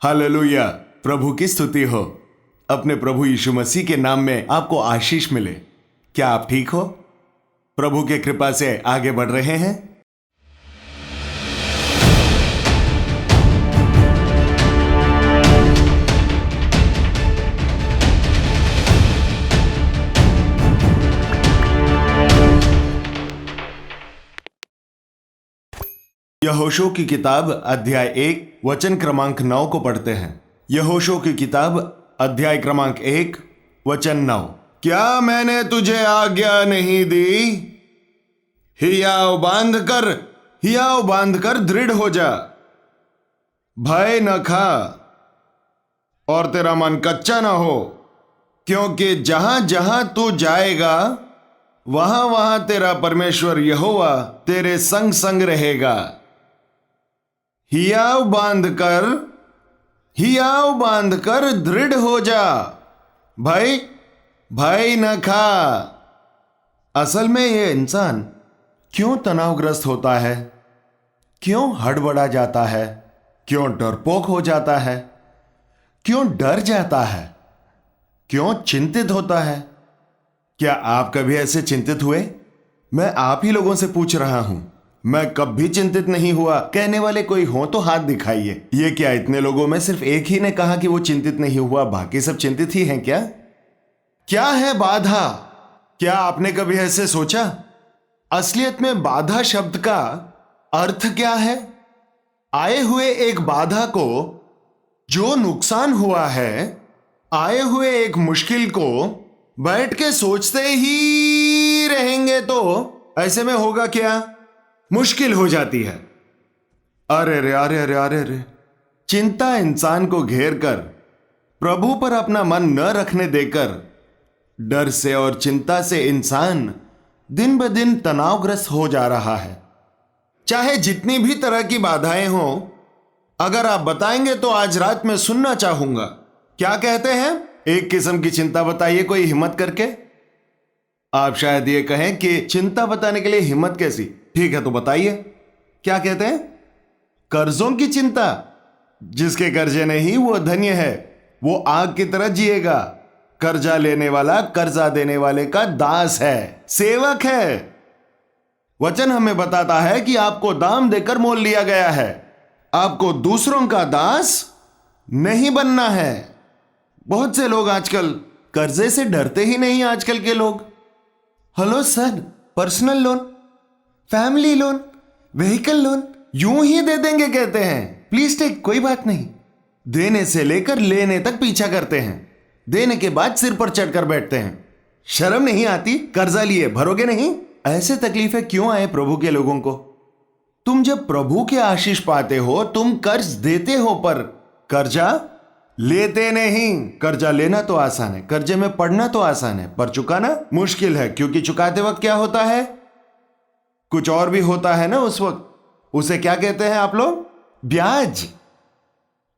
Hallelujah. प्रभु की स्तुति हो। अपने प्रभु यीशु मसीह के नाम में आपको आशीष मिले। क्या आप ठीक हो? प्रभु के कृपा से आगे बढ़ रहे हैं? यहोशू की किताब अध्याय 1 वचन क्रमांक 9 को पढ़ते हैं। यहोशू की किताब अध्याय क्रमांक 1 वचन 9। क्या मैंने तुझे आज्ञा नहीं दी? हियाव बांध कर दृढ़ हो जा, भय न खा और तेरा मन कच्चा ना हो, क्योंकि जहां जहां तू जाएगा वहां वहां तेरा परमेश्वर यहोवा तेरे संग संग रहेगा। हियाव बांध कर दृढ़ हो जा, भय न खा। असल में ये इंसान क्यों तनावग्रस्त होता है? क्यों हड़बड़ा जाता है? क्यों डरपोक हो जाता है? क्यों डर जाता है? क्यों चिंतित होता है? क्या आप कभी ऐसे चिंतित हुए? मैं आप ही लोगों से पूछ रहा हूं। मैं कभी चिंतित नहीं हुआ कहने वाले कोई हो तो हाथ दिखाइए। ये क्या इतने लोगों में सिर्फ एक ही ने कहा कि वो चिंतित नहीं हुआ, बाकी सब चिंतित ही हैं क्या? क्या है बाधा? क्या आपने कभी ऐसे सोचा? असलियत में बाधा शब्द का अर्थ क्या है? आए हुए एक बाधा को, जो नुकसान हुआ है, आए हुए एक मुश्किल को बैठ के सोचते ही रहेंगे तो ऐसे में होगा क्या? मुश्किल हो जाती है। अरे रे, चिंता इंसान को घेर कर प्रभु पर अपना मन न रखने देकर डर से और चिंता से इंसान दिन ब दिन तनावग्रस्त हो जा रहा है। चाहे जितनी भी तरह की बाधाएं हो, अगर आप बताएंगे तो आज रात में सुनना चाहूंगा। क्या कहते हैं? एक किस्म की चिंता बताइए कोई हिम्मत करके। आप शायद ये कहें कि चिंता बताने के लिए हिम्मत कैसी? ठीक है तो बताइए, क्या कहते हैं? कर्जों की चिंता। जिसके कर्जे नहीं वो धन्य है, वो आग की तरह जिएगा। कर्जा लेने वाला कर्जा देने वाले का दास है, सेवक है। वचन हमें बताता है कि आपको दाम देकर मोल लिया गया है। आपको दूसरों का दास नहीं बनना है। बहुत से लोग आजकल कर्जे से डरते ही नहीं। आजकल के लोग, hello sir, personal loan, family loan, vehicle loan यूं ही दे देंगे कहते हैं। प्लीज टेक, कोई बात नहीं। देने से लेकर लेने तक पीछा करते हैं। देने के बाद सिर पर चढ़कर बैठते हैं। शर्म नहीं आती? कर्जा लिए भरोगे नहीं? ऐसे तकलीफें क्यों आए प्रभु के लोगों को? तुम जब प्रभु के आशीष पाते हो, तुम कर्ज देते हो पर कर्जा लेते नहीं। कर्जा लेना तो आसान है, कर्जे में पड़ना तो आसान है, पर चुकाना मुश्किल है। क्योंकि चुकाते वक्त क्या होता है? कुछ और भी होता है ना उस वक्त। उसे क्या कहते हैं आप लोग? ब्याज।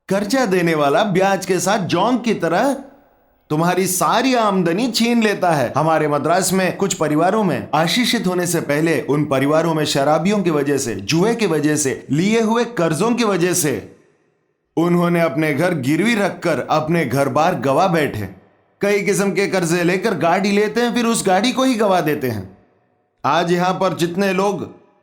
कर्जा देने वाला ब्याज के साथ जोंक की तरह तुम्हारी सारी आमदनी छीन लेता है। हमारे मद्रास में कुछ परिवारों में आशीषित होने से पहले उन परिवारों में शराबियों की वजह से, जुए की वजह से, लिए हुए कर्जों की वजह से उन्होंने अपने घर गिरवी रखकर अपने घर बार गवा बैठे। कई किस्म के कर्जे लेकर गाड़ी लेते हैं, फिर उस गाड़ी को ही गवा देते हैं। आज यहां पर जितने लोग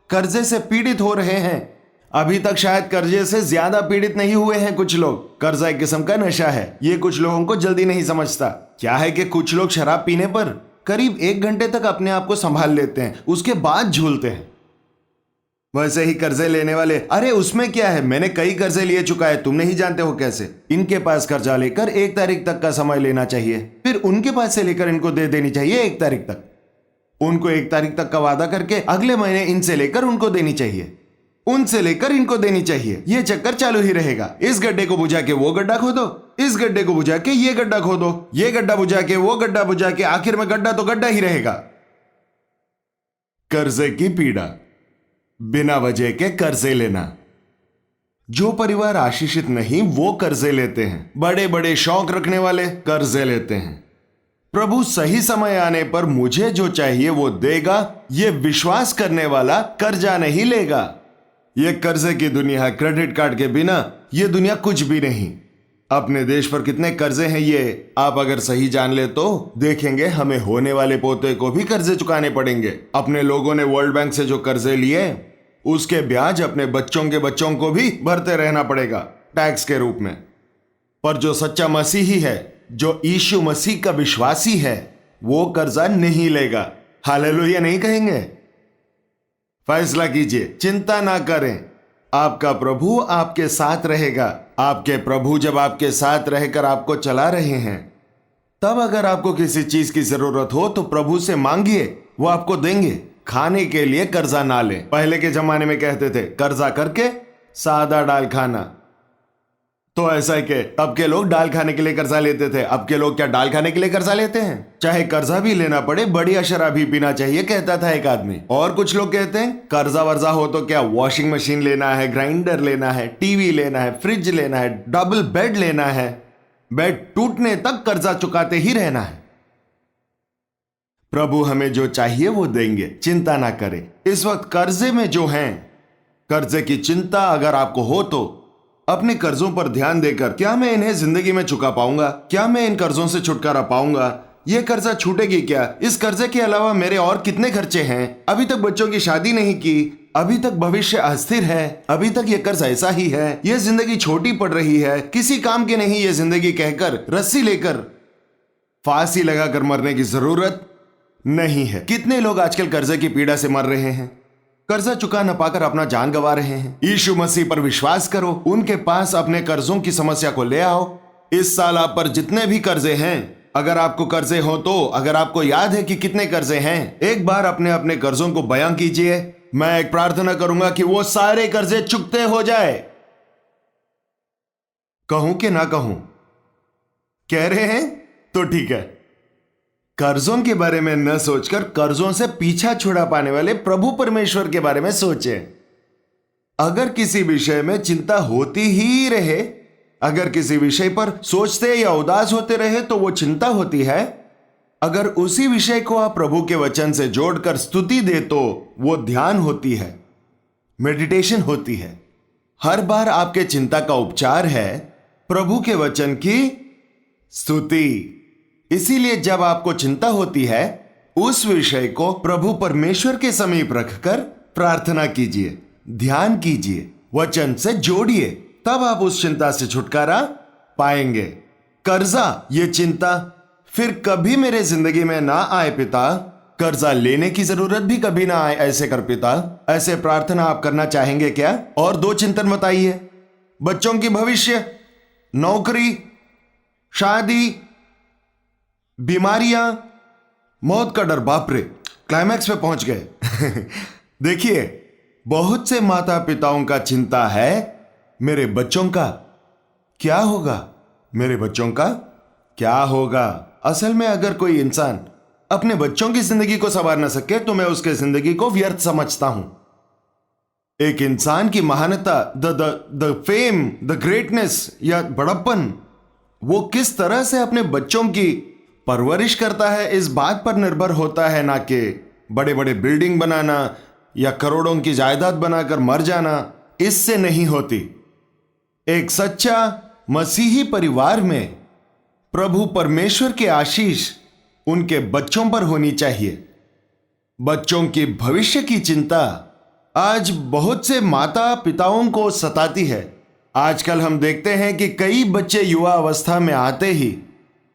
कर्जे से पीड़ित हो रहे हैं, अभी तक शायद कर्जे से ज्यादा पीड़ित नहीं हुए हैं कुछ लोग। कर्जा एक किस्म का नशा है। ये कुछ लोगों को जल्दी नहीं समझता। क्या है कि कुछ लोग शराब पीने पर करीब 1 घंटे तक अपने आप को संभाल लेते हैं, उसके बाद झूलते हैं। वैसे ही कर्जे लेने वाले, अरे उसमें क्या है, मैंने कई कर्जे लिए चुका है, तुम नहीं जानते हो कैसे। इनके पास कर्जा लेकर 1 तारीख तक का समय लेना चाहिए, फिर उनके पास से लेकर इनको दे देनी चाहिए 1 तारीख तक। उनको 1 तारीख तक का वादा करके अगले महीने इनसे लेकर उनको देनी चाहिए, उनसे लेकर इनको देनी चाहिए। ये चक्कर चालू ही रहेगा। इस गड्ढे को बुझा के वो गड्ढा खोदो, इस गड्ढे को बुझा के ये गड्ढा खोदो, ये गड्ढा बुझा के वो गड्ढा बुझा के, आखिर में गड्ढा तो गड्ढा ही रहेगा। कर्जे की पीड़ा, बिना वजह के कर्जे लेना। जो परिवार आशीषित नहीं वो कर्जे लेते हैं। बड़े बड़े शौक रखने वाले कर्जे लेते हैं। प्रभु सही समय आने पर मुझे जो चाहिए वो देगा, ये विश्वास करने वाला कर्जा नहीं लेगा। ये कर्जे की दुनिया, क्रेडिट कार्ड के बिना ये दुनिया कुछ भी नहीं। अपने देश पर कितने कर्जे हैं ये आप अगर सही जान ले तो देखेंगे हमें होने वाले पोते को भी कर्जे चुकाने पड़ेंगे। अपने लोगों ने वर्ल्ड बैंक से जो कर्जे लिए उसके ब्याज अपने बच्चों के बच्चों को भी भरते रहना पड़ेगा टैक्स के रूप में। पर जो सच्चा मसीही है, जो यीशु मसीह का विश्वासी है, वो कर्जा नहीं लेगा। हालेलुया नहीं कहेंगे? फैसला कीजिए, चिंता ना करें, आपका प्रभु आपके साथ रहेगा। आपके प्रभु जब आपके साथ रहकर आपको चला रहे हैं, तब अगर आपको किसी चीज की जरूरत हो तो प्रभु से मांगिए, वो आपको देंगे। खाने के लिए कर्जा ना लें। पहले के जमाने में कहते थे कर्जा करके सादा दाल खाना, तो ऐसा है कि तब के लोग दाल खाने के लिए कर्जा लेते थे। अब के लोग क्या दाल खाने के लिए कर्जा लेते हैं? चाहे कर्जा भी लेना पड़े, बढ़िया शराब भी पीना चाहिए, कहता था एक आदमी। और कुछ लोग कहते हैं कर्जा वर्जा हो तो क्या वॉशिंग मशीन लेना है, ग्राइंडर लेना है, टीवी लेना है, फ्रिज लेना है, डबल बेड लेना है, बेड टूटने तक कर्जा चुकाते ही रहना है। प्रभु हमें जो चाहिए वो देंगे, चिंता ना करें। इस वक्त कर्जे में जो हैं, कर्जे की चिंता अगर आपको हो तो अपने कर्जों पर ध्यान देकर, क्या मैं इन्हें जिंदगी में चुका पाऊंगा? क्या मैं इन कर्जों से छुटकारा पाऊंगा? ये कर्जा छूटेगी क्या? इस कर्जे के अलावा मेरे और कितने खर्चे हैं? अभी तक बच्चों की शादी नहीं की, अभी तक भविष्य अस्थिर है, अभी तक ये कर्ज ऐसा ही है, ये जिंदगी छोटी पड़ रही है, किसी काम की नहीं ये जिंदगी कहकर रस्सी लेकर फांसी लगाकर मरने की जरूरत नहीं है। कितने लोग आजकल कर्जे की पीड़ा से मर रहे हैं, कर्जा चुका न पाकर अपना जान गंवा रहे हैं। यीशु मसीह पर विश्वास करो, उनके पास अपने कर्जों की समस्या को ले आओ। इस साल आप पर जितने भी कर्जे हैं, अगर आपको कर्जे हो तो, अगर आपको याद है कि कितने कर्जे हैं, एक बार अपने अपने कर्जों को बयां कीजिए। मैं एक प्रार्थना करूंगा कि वो सारे कर्जे चुकते हो जाए। कहूं कि ना कहूं? कह रहे हैं तो ठीक है। कर्जों के बारे में न सोचकर कर्जों से पीछा छुड़ा पाने वाले प्रभु परमेश्वर के बारे में सोचें। अगर किसी विषय में चिंता होती ही रहे, अगर किसी विषय पर सोचते या उदास होते रहे तो वो चिंता होती है। अगर उसी विषय को आप प्रभु के वचन से जोड़कर स्तुति दे तो वो ध्यान होती है, मेडिटेशन होती है। हर बार आपके चिंता का उपचार है प्रभु के वचन की स्तुति। इसीलिए जब आपको चिंता होती है, उस विषय को प्रभु परमेश्वर के समीप रखकर प्रार्थना कीजिए, ध्यान कीजिए, वचन से जोड़िए, तब आप उस चिंता से छुटकारा पाएंगे। कर्जा, ये चिंता फिर कभी मेरे जिंदगी में ना आए पिता, कर्जा लेने की जरूरत भी कभी ना आए, ऐसे कर पिता। ऐसे प्रार्थना आप करना चाहेंगे क्या? और दो चिंतन बताइए, बच्चों की भविष्य, नौकरी, शादी, बीमारियां, मौत का डर। बाप रे, क्लाइमैक्स पे पहुंच गए। देखिए, बहुत से माता पिताओं का चिंता है मेरे बच्चों का क्या होगा, मेरे बच्चों का क्या होगा। असल में अगर कोई इंसान अपने बच्चों की जिंदगी को संवार न सके तो मैं उसके जिंदगी को व्यर्थ समझता हूं। एक इंसान की महानता, द फेम, द ग्रेटनेस या बड़प्पन, वो किस तरह से अपने बच्चों की परवरिश करता है, इस बात पर निर्भर होता है, ना कि बड़े बड़े बिल्डिंग बनाना या करोड़ों की जायदाद बनाकर मर जाना, इससे नहीं होती। एक सच्चा मसीही परिवार में प्रभु परमेश्वर के आशीष उनके बच्चों पर होनी चाहिए। बच्चों की भविष्य की चिंता आज बहुत से माता पिताओं को सताती है। आजकल हम देखते हैं कि कई बच्चे युवा अवस्था में आते ही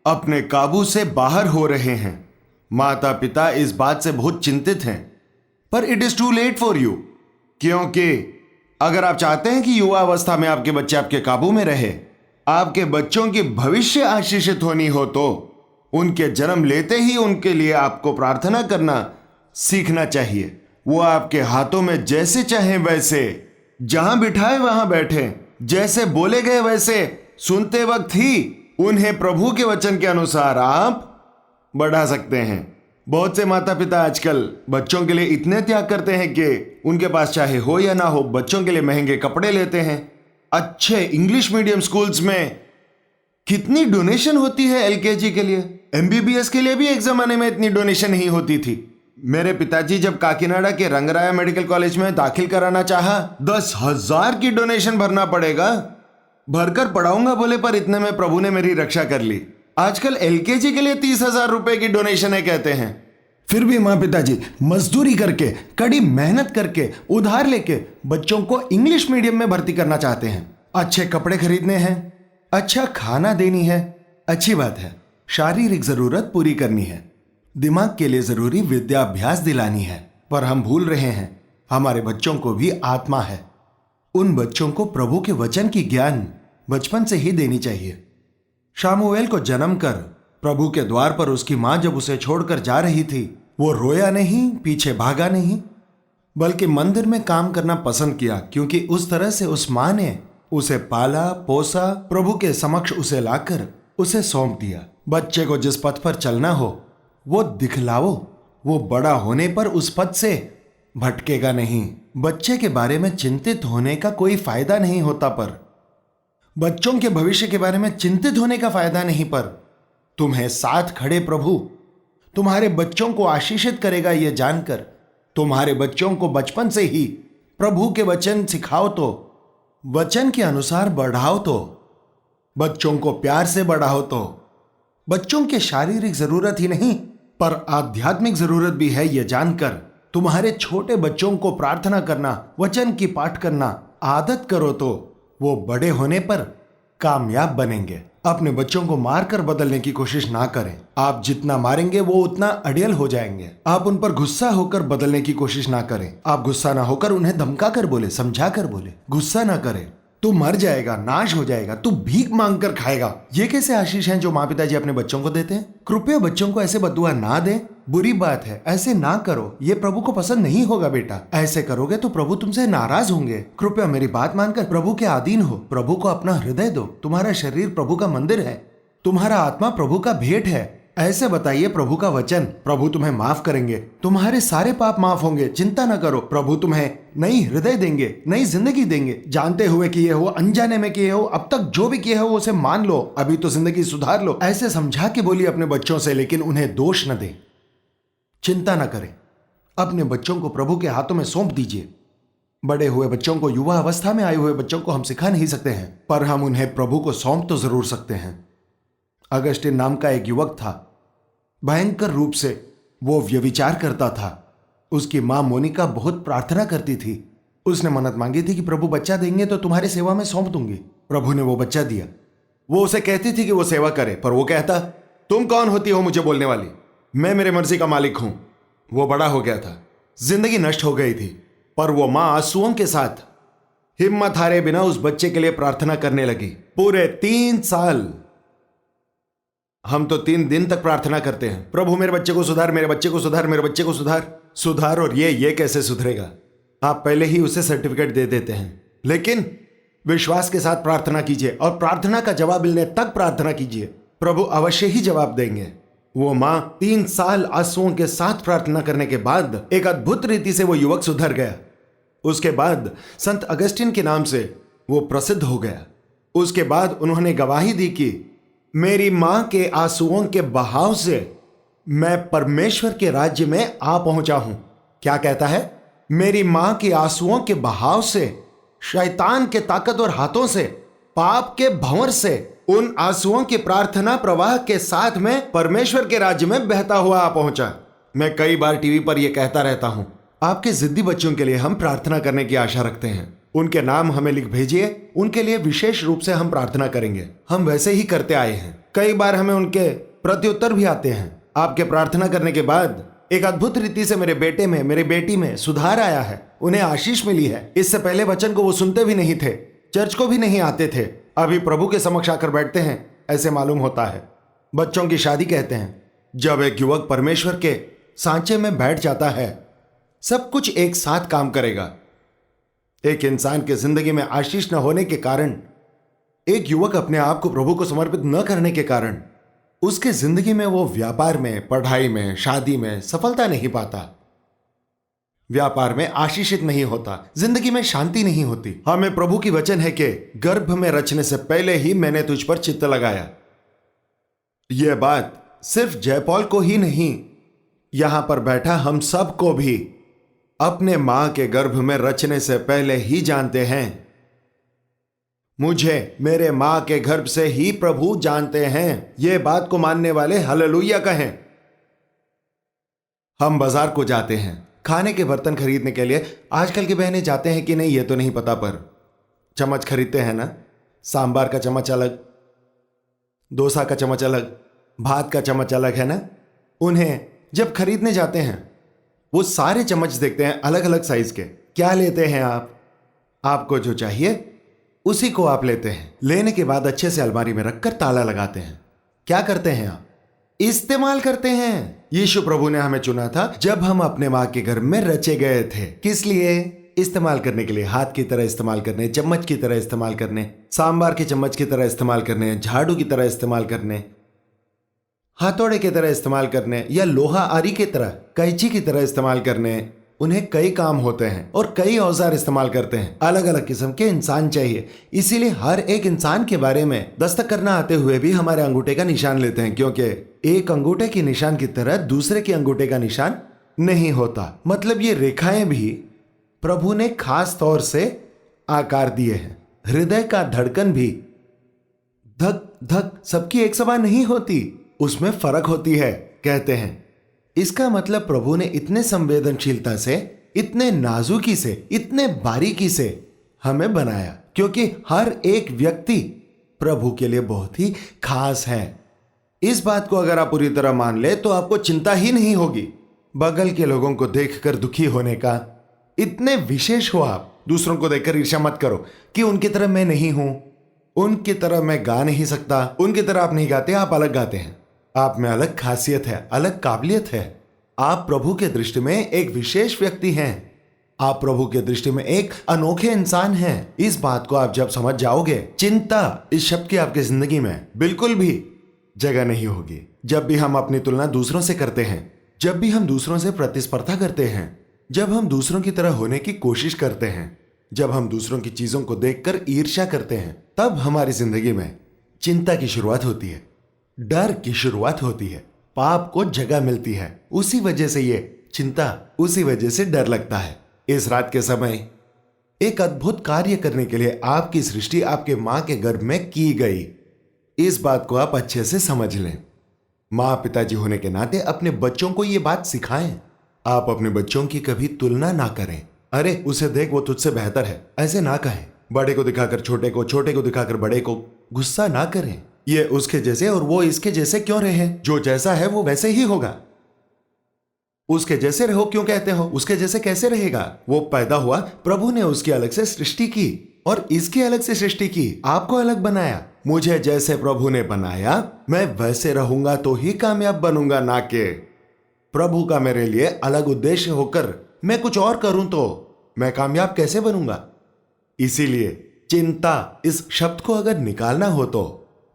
अपने काबू से बाहर हो रहे हैं। माता पिता इस बात से बहुत चिंतित हैं, पर it is too late for you. क्योंकि अगर आप चाहते हैं कि युवा अवस्था में आपके बच्चे आपके काबू में रहे, आपके बच्चों की भविष्य आशीषित होनी हो, तो उनके जन्म लेते ही उनके लिए आपको प्रार्थना करना सीखना चाहिए। वो आपके हाथों में जैसे चाहे वैसे, जहां बिठाए वहां बैठे, जैसे बोले गए वैसे सुनते वक्त ही उन्हें प्रभु के वचन के अनुसार आप बढ़ा सकते हैं। बहुत से माता पिता आजकल बच्चों के लिए इतने त्याग करते हैं कि उनके पास चाहे हो या ना हो, बच्चों के लिए महंगे कपड़े लेते हैं। अच्छे इंग्लिश मीडियम स्कूल्स में कितनी डोनेशन होती है एलकेजी के लिए, एमबीबीएस के लिए भी एक जमाने में इतनी डोनेशन नहीं होती थी। मेरे पिताजी जब काकीनाडा के रंगराया मेडिकल कॉलेज में दाखिल कराना चाहा, 10,000 की डोनेशन भरना पड़ेगा। भरकर पढ़ाऊंगा बोले, पर इतने में प्रभु ने मेरी रक्षा कर ली। आजकल एलकेजी के लिए 30,000 रुपए की डोनेशन है कहते हैं। फिर भी माँ पिताजी मजदूरी करके, कड़ी मेहनत करके, उधार लेके बच्चों को इंग्लिश मीडियम में भर्ती करना चाहते हैं। अच्छे कपड़े खरीदने हैं, अच्छा खाना देनी है, अच्छी बात है। शारीरिक जरूरत पूरी करनी है, दिमाग के लिए जरूरी विद्याभ्यास दिलानी है। पर हम भूल रहे हैं हमारे बच्चों को भी आत्मा है। उन बच्चों को प्रभु के वचन की ज्ञान बचपन से ही देनी चाहिए। शामुएल को जन्म कर प्रभु के द्वार पर उसकी मां जब उसे छोड़कर जा रही थी, वो रोया नहीं, पीछे भागा नहीं, बल्कि मंदिर में काम करना पसंद किया, क्योंकि उस तरह से उस मां ने उसे पाला पोसा, प्रभु के समक्ष उसे लाकर उसे सौंप दिया। बच्चे को जिस पथ पर चलना हो वो दिखलाओ, वो बड़ा होने पर उस पथ से भटकेगा नहीं। बच्चे के बारे में चिंतित होने का कोई फायदा नहीं होता, पर बच्चों के भविष्य के बारे में चिंतित होने का फायदा नहीं। पर तुम्हें साथ खड़े प्रभु तुम्हारे बच्चों को आशीषित करेगा, यह जानकर तुम्हारे बच्चों को बचपन से ही प्रभु के वचन सिखाओ, तो वचन के अनुसार बढ़ाओ, तो बच्चों को प्यार से बढ़ाओ, तो बच्चों के शारीरिक जरूरत ही नहीं पर आध्यात्मिक जरूरत भी है, यह जानकर तुम्हारे छोटे बच्चों को प्रार्थना करना, वचन की पाठ करना आदत करो, तो वो बड़े होने पर कामयाब बनेंगे। अपने बच्चों को मारकर बदलने की कोशिश ना करें। आप जितना मारेंगे वो उतना अड़ियल हो जाएंगे। आप उन पर गुस्सा होकर बदलने की कोशिश ना करें। आप गुस्सा ना होकर उन्हें धमका कर बोले, समझा कर बोले, गुस्सा ना करें। तू मर जाएगा, नाश हो जाएगा, तू भीख मांग कर खाएगा। ये कैसे आशीष हैं जो माँ पिताजी अपने बच्चों को देते हैं? कृपया बच्चों को ऐसे बदुआ ना दें, बुरी बात है, ऐसे ना करो, ये प्रभु को पसंद नहीं होगा बेटा। ऐसे करोगे तो प्रभु तुमसे नाराज होंगे। कृपया मेरी बात मानकर प्रभु के अधीन हो, प्रभु को अपना हृदय दो। तुम्हारा शरीर प्रभु का मंदिर है, तुम्हारा आत्मा प्रभु का भेंट है। ऐसे बताइए प्रभु का वचन, प्रभु तुम्हें माफ करेंगे, तुम्हारे सारे पाप माफ होंगे, चिंता न करो। प्रभु तुम्हें नई हृदय देंगे, नई जिंदगी देंगे। जानते हुए किए हो, अनजाने में किए हो, अब तक जो भी किए हो उसे मान लो, अभी तो जिंदगी सुधार लो। ऐसे समझा के बोलिए अपने बच्चों से, लेकिन उन्हें दोष न दें, चिंता न करें। अपने बच्चों को प्रभु के हाथों में सौंप दीजिए। बड़े हुए बच्चों को, युवा अवस्था में आए हुए बच्चों को हम सिखा नहीं सकते हैं, पर हम उन्हें प्रभु को सौंप तो जरूर सकते हैं। अगस्टिन नाम का एक युवक था, भयंकर रूप से वो व्यभिचार करता था। उसकी मां मोनिका बहुत प्रार्थना करती थी। उसने मन्नत मांगी थी कि प्रभु बच्चा देंगे तो तुम्हारी सेवा में सौंप दूंगी। प्रभु ने वो बच्चा दिया। वो उसे कहती थी कि वो सेवा करे, पर वो कहता, तुम कौन होती हो मुझे बोलने वाली, मैं मेरे मर्जी का मालिक हूं। वो बड़ा हो गया था, जिंदगी नष्ट हो गई थी, पर वो मां आंसुओं के साथ हिम्मत हारे बिना उस बच्चे के लिए प्रार्थना करने लगी। पूरे 3 साल। हम तो 3 दिन तक प्रार्थना करते हैं, प्रभु मेरे बच्चे को सुधार, मेरे बच्चे को सुधार, मेरे बच्चे को सुधार। और ये कैसे सुधरेगा? आप पहले ही उसे सर्टिफिकेट दे देते हैं। लेकिन विश्वास के साथ प्रार्थना कीजिए और प्रार्थना का जवाब मिलने तक प्रार्थना कीजिए, प्रभु अवश्य ही जवाब देंगे। वो मां 3 साल आंसुओं के साथ प्रार्थना करने के बाद एक अद्भुत रीति से वो युवक सुधर गया। उसके बाद संत अगस्टिन के नाम से वो प्रसिद्ध हो गया। उसके बाद उन्होंने गवाही दी कि मेरी मां के आंसुओं के बहाव से मैं परमेश्वर के राज्य में आ पहुंचा हूं। क्या कहता है? मेरी मां के आंसुओं के बहाव से, शैतान के ताकतवर हाथों से, पाप के भंवर से, उन आंसुओं के प्रार्थना प्रवाह के साथ में परमेश्वर के राज्य में बहता हुआ आ पहुंचा। मैं कई बार टीवी पर यह कहता रहता हूं, आपके जिद्दी बच्चों के लिए हम प्रार्थना करने की आशा रखते हैं। उनके नाम हमें लिख भेजिए, उनके लिए विशेष रूप से हम प्रार्थना करेंगे। हम वैसे ही करते आए हैं। कई बार हमें उनके प्रत्युत्तर भी आते हैं। आपके प्रार्थना करने के बाद एक अद्भुत रीति से मेरे बेटे में, मेरी बेटी में सुधार आया है, उन्हें आशीष मिली है। इससे पहले वचन को वो सुनते भी नहीं थे, चर्च को भी नहीं आते थे, अभी प्रभु के समक्ष आकर बैठते हैं, ऐसे मालूम होता है। बच्चों की शादी कहते हैं। जब एक युवक परमेश्वर के सांचे में बैठ जाता है, सब कुछ एक साथ काम करेगा। एक इंसान के जिंदगी में आशीष न होने के कारण, एक युवक अपने आप को प्रभु को समर्पित न करने के कारण, उसके जिंदगी में वो व्यापार में, पढ़ाई में, शादी में सफलता नहीं पाता, व्यापार में आशीषित नहीं होता, जिंदगी में शांति नहीं होती। हमें प्रभु की वचन है कि गर्भ में रचने से पहले ही मैंने तुझ पर चित्त लगाया। यह बात सिर्फ जयपॉल को ही नहीं, यहां पर बैठा हम सब को भी अपने मां के गर्भ में रचने से पहले ही जानते हैं। मुझे मेरे माँ के गर्भ से ही प्रभु जानते हैं। ये बात को मानने वाले हालेलुया कहें। हम बाजार को जाते हैं खाने के बर्तन खरीदने के लिए। आजकल की बहनें जाते हैं कि नहीं ये तो नहीं पता, पर चम्मच खरीदते हैं ना। सांबार का चम्मच अलग, डोसा का चम्मच अलग, भात का चम्मच अलग है ना। उन्हें जब खरीदने जाते हैं वो सारे चम्मच देखते हैं अलग अलग साइज के। क्या लेते हैं आप? आपको जो चाहिए उसी को आप लेते हैं। लेने के बाद अच्छे से अलमारी में रखकर ताला लगाते हैं। क्या करते हैं आप? इस्तेमाल करते हैं। यीशु प्रभु ने हमें चुना था जब हम अपने माँ के घर में रचे गए थे। किस लिए? इस्तेमाल करने के लिए। हाथ की तरह इस्तेमाल करने, चम्मच की तरह इस्तेमाल करने, सांबार के चम्मच की तरह इस्तेमाल करने, झाड़ू की तरह इस्तेमाल करने, हथौड़े की तरह इस्तेमाल करने, या लोहा आरी की तरह, कैंची की तरह इस्तेमाल करने। उन्हें कई काम होते हैं और कई औजार इस्तेमाल करते हैं। अलग अलग किस्म के इंसान चाहिए। इसीलिए हर एक इंसान के बारे में दस्तक करना आते हुए भी हमारे अंगूठे का निशान लेते हैं, क्योंकि एक अंगूठे के निशान की तरह दूसरे के अंगूठे का निशान नहीं होता। मतलब ये रेखाएं भी प्रभु ने खास तौर से आकार दिए हैं। हृदय का धड़कन भी धक धक सबकी एक समान नहीं होती, उसमें फर्क होती है कहते हैं। इसका मतलब प्रभु ने इतने संवेदनशीलता से, इतने नाजुकी से, इतने बारीकी से हमें बनाया, क्योंकि हर एक व्यक्ति प्रभु के लिए बहुत ही खास है। इस बात को अगर आप पूरी तरह मान ले तो आपको चिंता ही नहीं होगी बगल के लोगों को देखकर दुखी होने का। इतने विशेष हो आप। दूसरों को देखकर ईर्ष्या मत करो कि उनकी तरह मैं नहीं हूं, उनकी तरह मैं गा नहीं सकता, उनकी तरह आप नहीं गाते, आप अलग गाते हैं। आप में अलग खासियत है, अलग काबिलियत है। आप प्रभु के दृष्टि में एक विशेष व्यक्ति हैं। आप प्रभु के दृष्टि में एक अनोखे इंसान हैं। इस बात को आप जब समझ जाओगे, चिंता इस शब्द की आपकी जिंदगी में बिल्कुल भी जगह नहीं होगी। जब भी हम अपनी तुलना दूसरों से करते हैं, जब भी हम दूसरों से प्रतिस्पर्धा करते हैं, जब हम दूसरों की तरह होने की कोशिश करते हैं, जब हम दूसरों की चीजों को देखकर ईर्ष्या करते हैं, तब हमारी जिंदगी में चिंता की शुरुआत होती है, डर की शुरुआत होती है, पाप को जगह मिलती है। उसी वजह से ये चिंता, उसी वजह से डर लगता है। इस रात के समय एक अद्भुत कार्य करने के लिए आपकी सृष्टि आपके मां के गर्भ में की गई। इस बात को आप अच्छे से समझ लें। मां पिताजी होने के नाते अपने बच्चों को यह बात सिखाएं। आप अपने बच्चों की कभी तुलना ना करें। अरे उसे देख, वो तुझसे बेहतर है, ऐसे ना कहें। बड़े को दिखाकर छोटे को, छोटे को दिखाकर बड़े को गुस्सा ना करें। ये उसके जैसे और वो इसके जैसे क्यों रहे? जो जैसा है वो वैसे ही होगा। उसके जैसे रहो क्यों कहते हो? उसके जैसे कैसे रहेगा? वो पैदा हुआ, प्रभु ने उसकी अलग से सृष्टि की और इसकी अलग से सृष्टि की, आपको अलग बनाया। मुझे जैसे प्रभु ने बनाया मैं वैसे रहूंगा तो ही कामयाब बनूंगा, ना कि प्रभु का मेरे लिए अलग उद्देश्य होकर मैं कुछ और करूं तो मैं कामयाब कैसे बनूंगा? इसीलिए चिंता इस शब्द को अगर निकालना हो तो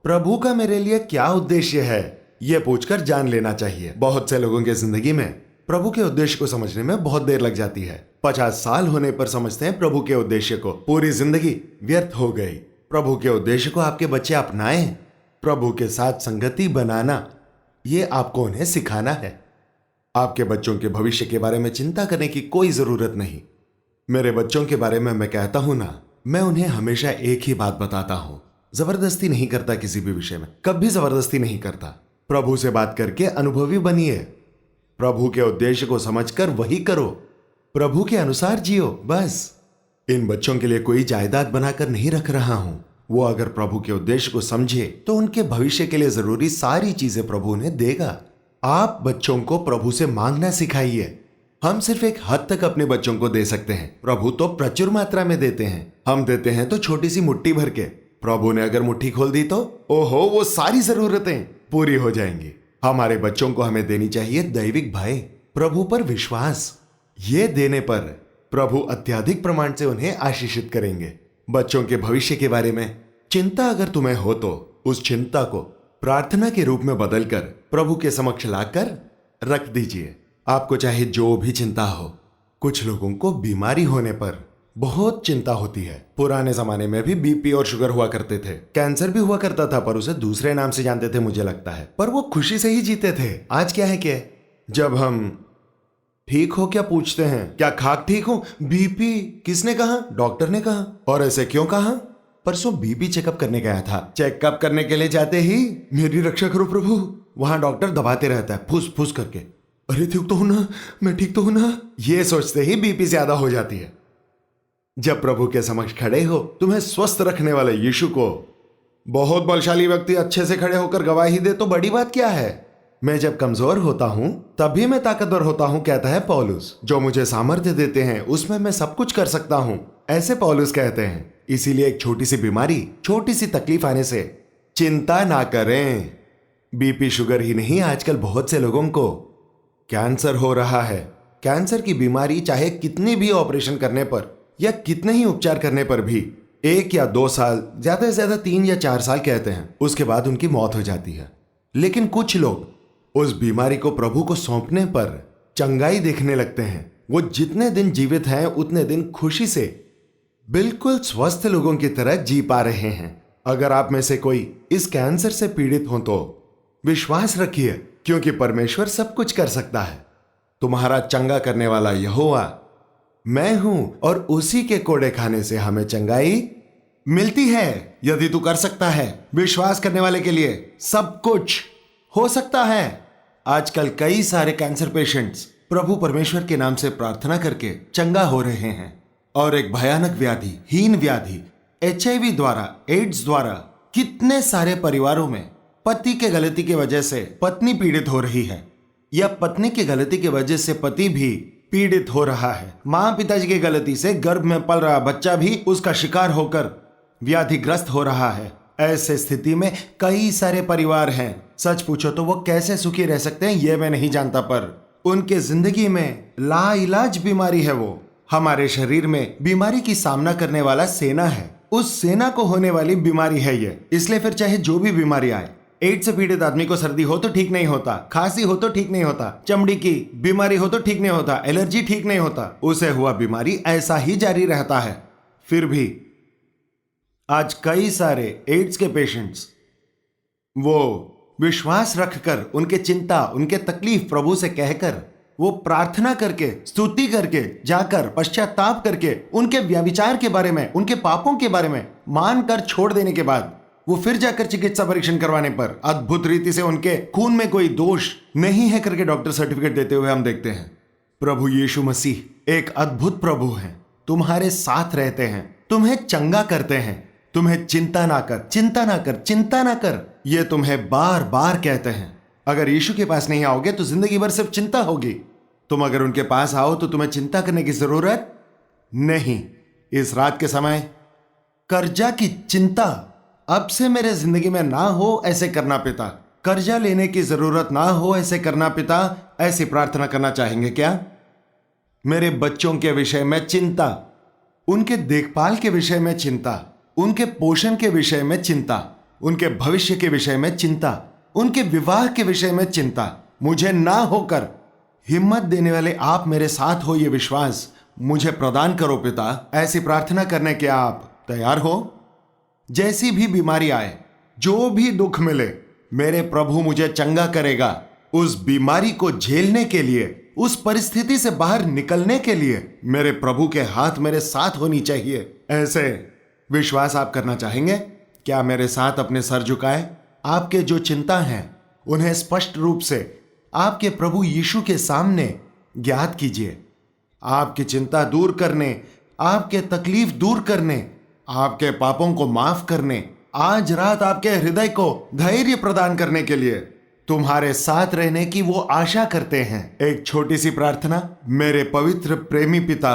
प्रभु का मेरे लिए क्या उद्देश्य है, यह पूछकर जान लेना चाहिए। बहुत से लोगों की जिंदगी में प्रभु के उद्देश्य को समझने में बहुत देर लग जाती है। 50 साल होने पर समझते हैं प्रभु के उद्देश्य को। पूरी जिंदगी व्यर्थ हो गई। प्रभु के उद्देश्य को आपके बच्चे अपनाएं। प्रभु के साथ संगति बनाना, यह आपको उन्हें सिखाना है। आपके बच्चों के भविष्य के बारे में चिंता करने की कोई जरूरत नहीं। मेरे बच्चों के बारे में मैं कहता हूं ना, मैं उन्हें हमेशा एक ही बात बताता हूं, जबरदस्ती नहीं करता किसी भी विषय में, कभी जबरदस्ती नहीं करता। प्रभु से बात करके अनुभवी बनिए। प्रभु के उद्देश्य को समझकर वही करो, प्रभु के अनुसार जियो, बस। इन बच्चों के लिए कोई जायदाद बनाकर नहीं रख रहा हूं। वो अगर प्रभु के उद्देश्य को समझे तो उनके भविष्य के लिए जरूरी सारी चीजें प्रभु उन्हें देगा। आप बच्चों को प्रभु से मांगना सिखाइए। हम सिर्फ एक हद तक अपने बच्चों को दे सकते हैं, प्रभु तो प्रचुर मात्रा में देते हैं। हम देते हैं तो छोटी सी मुट्ठी भर के। प्रभु ने अगर मुट्ठी खोल दी तो ओहो, वो सारी जरूरतें पूरी हो जाएंगी। हमारे बच्चों को हमें देनी चाहिए दैविक भय, प्रभु पर विश्वास। ये देने पर प्रभु अत्यधिक प्रमाण से उन्हें आशीषित करेंगे। बच्चों के भविष्य के बारे में चिंता अगर तुम्हें हो तो उस चिंता को प्रार्थना के रूप में बदलकर प्रभु के समक्ष लाकर रख दीजिए। आपको चाहे जो भी चिंता हो। कुछ लोगों को बीमारी होने पर बहुत चिंता होती है। पुराने जमाने में भी बीपी और शुगर हुआ करते थे, कैंसर भी हुआ करता था, पर उसे दूसरे नाम से जानते थे मुझे लगता है, पर वो खुशी से ही जीते थे। आज क्या है कि जब हम ठीक हो क्या पूछते हैं, क्या खाक ठीक हो? बीपी किसने कहा? डॉक्टर ने कहा। और ऐसे क्यों कहा? परसों बीपी चेकअप करने गया था। चेकअप करने के लिए जाते ही मेरी रक्षा करो प्रभु, वहां डॉक्टर दबाते रहता है फूस फूस करके। अरे ठीक तो हूं ना, मैं ठीक तो हूं ना, ये सोचते ही बीपी ज्यादा हो जाती है। जब प्रभु के समक्ष खड़े हो, तुम्हें स्वस्थ रखने वाले यीशु को बहुत बलशाली व्यक्ति अच्छे से खड़े होकर गवाही दे तो बड़ी बात क्या है। मैं जब कमजोर होता हूं तभी मैं ताकतवर होता हूं, कहता है पौलुस। जो मुझे सामर्थ्य देते हैं उसमें मैं सब कुछ कर सकता हूं, ऐसे पौलुस कहते हैं। इसीलिए एक छोटी सी बीमारी, छोटी सी तकलीफ आने से चिंता ना करें। बीपी शुगर ही नहीं, आजकल बहुत से लोगों को कैंसर हो रहा है। कैंसर की बीमारी चाहे कितने भी ऑपरेशन करने पर या कितने ही उपचार करने पर भी 1 या 2 साल, ज्यादा से ज्यादा 3 या 4 साल कहते हैं, उसके बाद उनकी मौत हो जाती है। लेकिन कुछ लोग उस बीमारी को प्रभु को सौंपने पर चंगाई देखने लगते हैं। वो जितने दिन जीवित हैं उतने दिन खुशी से बिल्कुल स्वस्थ लोगों की तरह जी पा रहे हैं। अगर आप में से कोई इस कैंसर से पीड़ित हो तो विश्वास रखिए, क्योंकि परमेश्वर सब कुछ कर सकता है। तुम्हारा चंगा करने वाला यहोवा मैं हूं, और उसी के कोड़े खाने से हमें चंगाई मिलती है। यदि तू कर सकता है, विश्वास करने वाले के लिए सब कुछ हो सकता है। आजकल कई सारे कैंसर पेशेंट्स प्रभु परमेश्वर के नाम से प्रार्थना करके चंगा हो रहे हैं। और एक भयानक व्याधि, हीन व्याधि HIV द्वारा, एड्स द्वारा कितने सारे परिवारों में पति के गलती की वजह से पत्नी पीड़ित हो रही है, या पत्नी की गलती की वजह से पति भी पीड़ित हो रहा है। माँ पिताजी की गलती से गर्भ में पल रहा बच्चा भी उसका शिकार होकर व्याधिग्रस्त हो रहा है। ऐसे स्थिति में कई सारे परिवार हैं। सच पूछो तो वो कैसे सुखी रह सकते हैं ये मैं नहीं जानता, पर उनके जिंदगी में लाइलाज बीमारी है। वो हमारे शरीर में बीमारी की सामना करने वाला सेना है, उस सेना को होने वाली बीमारी है ये। इसलिए फिर चाहे जो भी बीमारी आए, एड्स से पीड़ित आदमी को सर्दी हो तो ठीक नहीं होता, खांसी हो तो ठीक नहीं होता, चमड़ी की बीमारी हो तो ठीक नहीं होता, एलर्जी ठीक नहीं होता, उसे हुआ बीमारी ऐसा ही जारी रहता है। फिर भी आज कई सारे एड्स के पेशेंट्स वो विश्वास रखकर, उनके चिंता, उनके तकलीफ प्रभु से कहकर, वो प्रार्थना करके, स्तुति करके, जाकर पश्चाताप करके, उनके व्यभिचार के बारे में, उनके पापों के बारे में मानकर छोड़ देने के बाद वो फिर जाकर चिकित्सा परीक्षण करवाने पर अद्भुत रीति से उनके खून में कोई दोष नहीं है करके डॉक्टर सर्टिफिकेट देते हुए हम देखते हैं। प्रभु यीशु मसीह एक अद्भुत प्रभु हैं, तुम्हारे साथ रहते हैं, तुम्हें चंगा करते हैं। तुम्हें चिंता ना कर, चिंता ना कर, चिंता ना कर, ये तुम्हें बार बार कहते हैं। अगर यीशु के पास नहीं आओगे तो जिंदगी भर सिर्फ चिंता होगी। तुम अगर उनके पास आओ तो तुम्हें चिंता करने की जरूरत नहीं। इस रात के समय कर्जा की चिंता अब से मेरे जिंदगी में ना हो, ऐसे करना पिता। कर्जा लेने की जरूरत ना हो, ऐसे करना पिता। ऐसी प्रार्थना करना चाहेंगे क्या? मेरे बच्चों के विषय में चिंता, उनके देखभाल के विषय में चिंता, उनके पोषण के विषय में चिंता, उनके भविष्य के विषय में चिंता, उनके विवाह के विषय में चिंता मुझे ना होकर हिम्मत देने वाले आप मेरे साथ हो, ये विश्वास मुझे प्रदान करो पिता। ऐसी प्रार्थना करने के आप तैयार हो? जैसी भी बीमारी आए, जो भी दुख मिले, मेरे प्रभु मुझे चंगा करेगा। उस बीमारी को झेलने के लिए, उस परिस्थिति से बाहर निकलने के लिए मेरे प्रभु के हाथ मेरे साथ होनी चाहिए। ऐसे विश्वास आप करना चाहेंगे क्या? मेरे साथ अपने सर झुकाए, आपके जो चिंता हैं उन्हें स्पष्ट रूप से आपके प्रभु यीशु के सामने ज्ञात कीजिए। आपकी चिंता दूर करने, आपके तकलीफ दूर करने, आपके पापों को माफ करने, आज रात आपके हृदय को धैर्य प्रदान करने के लिए तुम्हारे साथ रहने की वो आशा करते हैं। एक छोटी सी प्रार्थना। मेरे पवित्र प्रेमी पिता,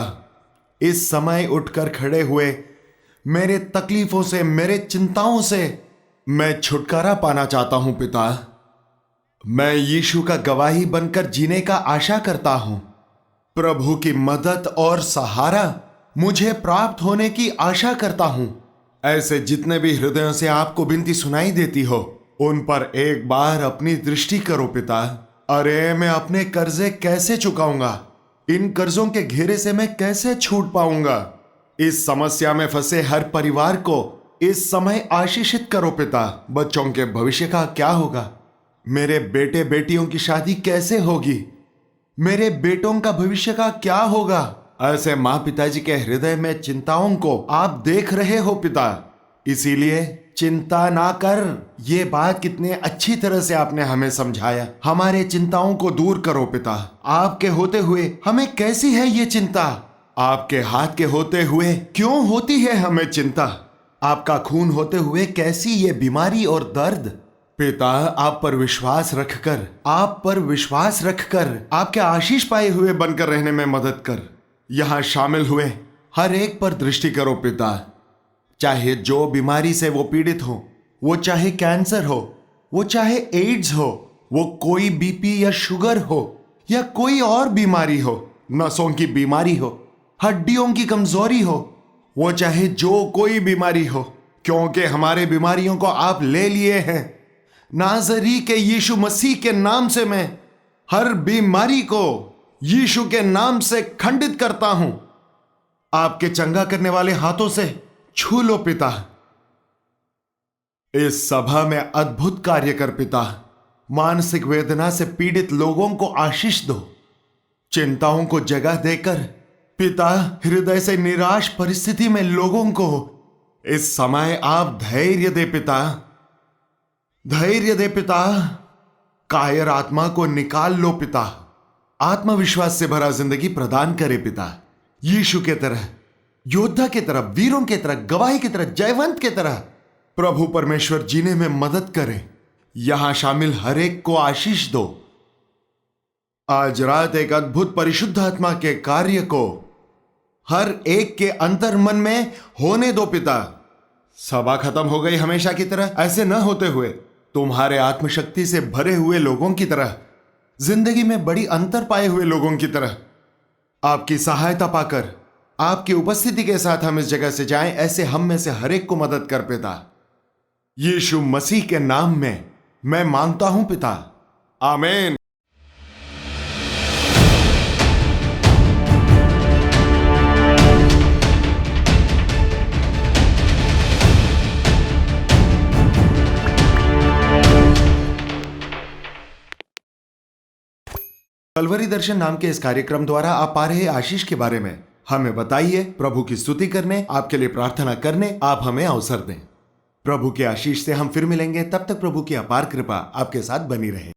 इस समय उठकर खड़े हुए मेरे तकलीफों से, मेरे चिंताओं से मैं छुटकारा पाना चाहता हूं पिता। मैं यीशु का गवाही बनकर जीने का आशा करता हूं। प्रभु की मदद और सहारा मुझे प्राप्त होने की आशा करता हूं। ऐसे जितने भी हृदयों से आपको विनती सुनाई देती हो, उन पर एक बार अपनी दृष्टि करो पिता। अरे मैं अपने कर्जे कैसे चुकाऊंगा? इन कर्जों के घेरे से मैं कैसे छूट पाऊंगा? इस समस्या में फंसे हर परिवार को इस समय आशीषित करो पिता। बच्चों के भविष्य का क्या होगा? मेरे बेटे बेटियों की शादी कैसे होगी? मेरे बेटों का भविष्य का क्या होगा? ऐसे माँ पिताजी के हृदय में चिंताओं को आप देख रहे हो पिता। इसीलिए चिंता ना कर। ये बात कितने अच्छी तरह से आपने हमें समझाया। हमारे चिंताओं को दूर करो पिता। आपके होते हुए हमें कैसी है ये चिंता? आपके हाथ के होते हुए क्यों होती है हमें चिंता? आपका खून होते हुए कैसी ये बीमारी और दर्द? पिता, आप पर विश्वास रखकर, आपके आशीष पाए हुए बनकर रहने में मदद कर। यहां शामिल हुए हर एक पर दृष्टि करो पिता। चाहे जो बीमारी से वो पीड़ित हो, वो चाहे कैंसर हो, वो चाहे एड्स हो, वो कोई बीपी या शुगर हो, या कोई और बीमारी हो, नसों की बीमारी हो, हड्डियों की कमजोरी हो, वो चाहे जो कोई बीमारी हो, क्योंकि हमारे बीमारियों को आप ले लिए हैं। नाजरी के यीशु मसीह के नाम से मैं हर बीमारी को यीशु के नाम से खंडित करता हूं। आपके चंगा करने वाले हाथों से छू लो पिता। इस सभा में अद्भुत कार्य कर पिता। मानसिक वेदना से पीड़ित लोगों को आशीष दो। चिंताओं को जगह देकर पिता, हृदय से निराश परिस्थिति में लोगों को इस समय आप धैर्य दे पिता। धैर्य दे पिता। कायर आत्मा को निकाल लो पिता। आत्मविश्वास से भरा जिंदगी प्रदान करे पिता। यीशु के तरह, योद्धा की तरह, वीरों की तरह, गवाही की तरह, जयवंत की तरह प्रभु परमेश्वर जीने में मदद करें। यहां शामिल हर एक को आशीष दो। आज रात एक अद्भुत परिशुद्ध आत्मा के कार्य को हर एक के अंतर मन में होने दो पिता। सभा खत्म हो गई हमेशा की तरह, ऐसे न होते हुए तुम्हारे आत्मशक्ति से भरे हुए लोगों की तरह, जिंदगी में बड़ी अंतर पाए हुए लोगों की तरह आपकी सहायता पाकर, आपकी उपस्थिति के साथ हम इस जगह से जाएं। ऐसे हम में से हर एक को मदद कर पिता। यीशु मसीह के नाम में मैं मांगता हूं पिता, आमीन। कलवरी दर्शन नाम के इस कार्यक्रम द्वारा आप पा रहे आशीष के बारे में हमें बताइए। प्रभु की स्तुति करने, आपके लिए प्रार्थना करने आप हमें अवसर दें। प्रभु के आशीष से हम फिर मिलेंगे। तब तक प्रभु की अपार कृपा आपके साथ बनी रहे।